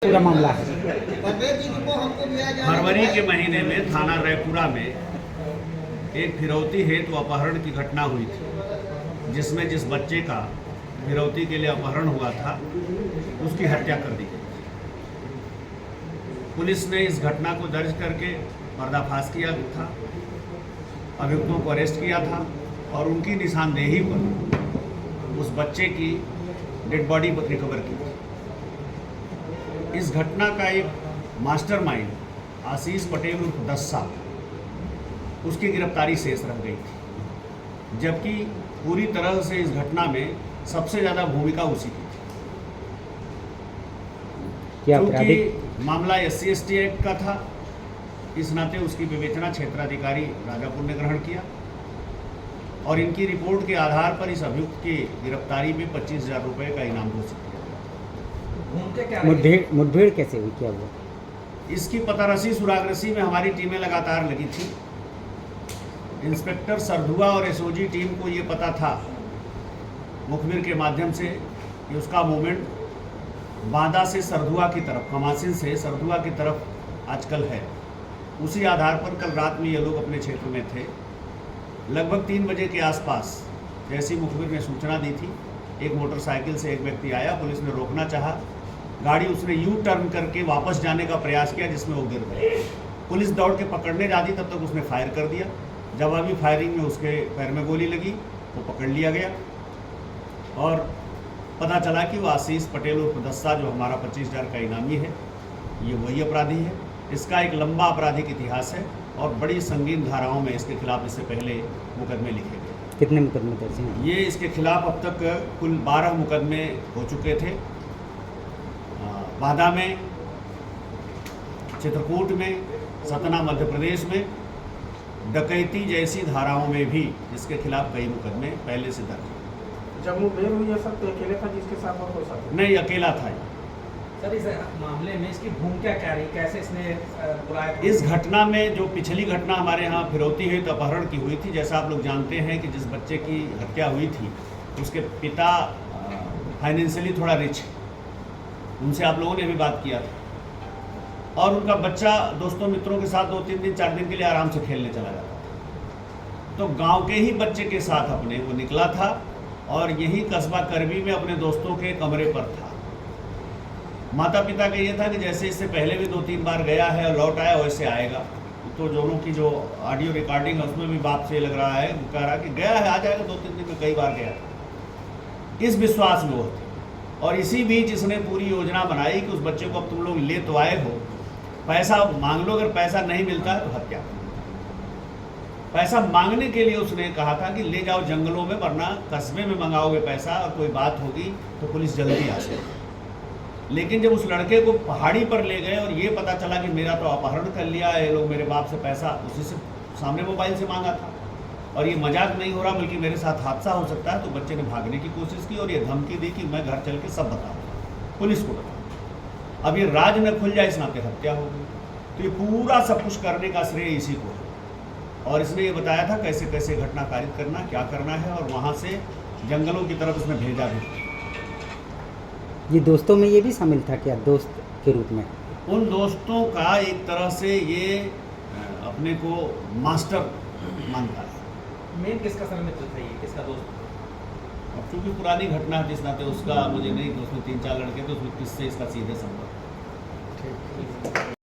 पूरा मामला है। फरवरी के महीने में थाना रायपुरा में एक फिरौती हेतु अपहरण की घटना हुई थी, जिसमें जिस बच्चे का फिरौती के लिए अपहरण हुआ था उसकी हत्या कर दी गई। पुलिस ने इस घटना को दर्ज करके पर्दाफाश किया था, अभियुक्तों को अरेस्ट किया था और उनकी निशानदेही पर उस बच्चे की डेड बॉडी रिकवर की थी। इस घटना का एक मास्टरमाइंड आशीष पटेल उर्फ दस्सा, उसकी गिरफ्तारी शेष रह गई थी, जबकि पूरी तरह से इस घटना में सबसे ज़्यादा भूमिका उसी की थी। क्योंकि मामला SC/ST एक्ट का था, इस नाते उसकी विवेचना क्षेत्राधिकारी राजापुर ने ग्रहण किया और इनकी रिपोर्ट के आधार पर इस अभियुक्त की गिरफ्तारी में 25,000 रुपये का इनाम घोषित किया। मुठभेड़ कैसे हुई, क्या हुआ? इसकी पतारसी सुरागरसी में हमारी टीमें लगातार लगी थी। इंस्पेक्टर सरधुआ और SOG टीम को ये पता था मुखबिर के माध्यम से कि उसका मूवमेंट बांदा से सरधुआ की तरफ, कमासिन से सरधुआ की तरफ आजकल है। उसी आधार पर कल रात में ये लोग अपने क्षेत्र में थे। लगभग 3 बजे के आसपास जैसी मुखबिर ने सूचना दी थी, एक मोटरसाइकिल से एक व्यक्ति आया। पुलिस ने रोकना चाहा, गाड़ी उसने यू टर्न करके वापस जाने का प्रयास किया, जिसमें वो गिर गए। पुलिस दौड़ के पकड़ने जाती तब तक उसने फायर कर दिया। जवाबी फायरिंग में उसके पैर में गोली लगी, वो पकड़ लिया गया और पता चला कि वो आशीष पटेल उर्फ दस्सा, जो हमारा 25,000 का इनामी है, ये वही अपराधी है। इसका एक लंबा आपराधिक इतिहास है और बड़ी संगीन धाराओं में इसके खिलाफ इससे पहले मुकदमे लिखे गए। कितने मुकदमे दर्ज हैं? ये इसके खिलाफ अब तक कुल 12 मुकदमे हो चुके थे। बांदा में, चित्रकूट में, सतना मध्य प्रदेश में, डकैती जैसी धाराओं में भी इसके खिलाफ कई मुकदमे पहले से दर्ज हैं। जब मुठभेड़ हुई है सर, तो अकेले था जिसके साथ और कोई साथ नहीं, अकेला था। सर, इस मामले में इसकी भूमिका क्या रही, कैसे इसने बुलाया? इस घटना में जो पिछली घटना हमारे यहाँ फिरौती है तो अपहरण की हुई थी, जैसा आप लोग जानते हैं कि जिस बच्चे की हत्या हुई थी उसके पिता फाइनेंशियली थोड़ा रिच, उनसे आप लोगों ने भी बात किया था और उनका बच्चा दोस्तों मित्रों के साथ 2-3 दिन 4 दिन के लिए आराम से खेलने चला जाता था। तो गांव के ही बच्चे के साथ अपने वो निकला था और यही कस्बा करबी में अपने दोस्तों के कमरे पर था। माता पिता का ये था कि जैसे इससे पहले भी 2-3 बार गया है और लौट आया, वैसे आएगा। तो दोनों की जो ऑडियो रिकॉर्डिंग है उसमें भी बाप से लग रहा है, कह रहा कि गया है, आ जाएगा 2-3 दिन में, कई बार गया था। इस विश्वास में वो थे और इसी बीच इसने पूरी योजना बनाई कि उस बच्चे को अब तुम लोग ले तो आए हो, पैसा मांग लो, अगर पैसा नहीं मिलता है तो हत्या। पैसा मांगने के लिए उसने कहा था कि ले जाओ जंगलों में, वरना कस्बे में मंगाओगे पैसा और कोई बात होगी तो पुलिस जल्दी आ जाएगी। लेकिन जब उस लड़के को पहाड़ी पर ले गए और ये पता चला कि मेरा तो अपहरण कर लिया है लोग, मेरे बाप से पैसा उसी से सामने मोबाइल से मांगा था और ये मजाक नहीं हो रहा बल्कि मेरे साथ हादसा हो सकता है, तो बच्चे ने भागने की कोशिश की और ये धमकी दी कि मैं घर चल के सब बताऊंगा, पुलिस को बताऊंगा। अब ये राज न खुल जाए, इस नाते हत्या हो गई। तो ये पूरा सब कुछ करने का श्रेय इसी को है और इसने ये बताया था कैसे कैसे घटना कारित करना, क्या करना है, और वहाँ से जंगलों की तरफ इसने भेजा भी। ये दोस्तों में ये भी शामिल था क्या, दोस्त के रूप में? उन दोस्तों का एक तरह से ये अपने को मास्टर मानता है। मेन किसका सर मित्र था, ये किसका दोस्त? अब चूँकि पुरानी घटना है, जिस नाते उसका मुझे नहीं कि उसमें 3-4 लड़के थे, उसमें किससे इसका सीधे संपर्क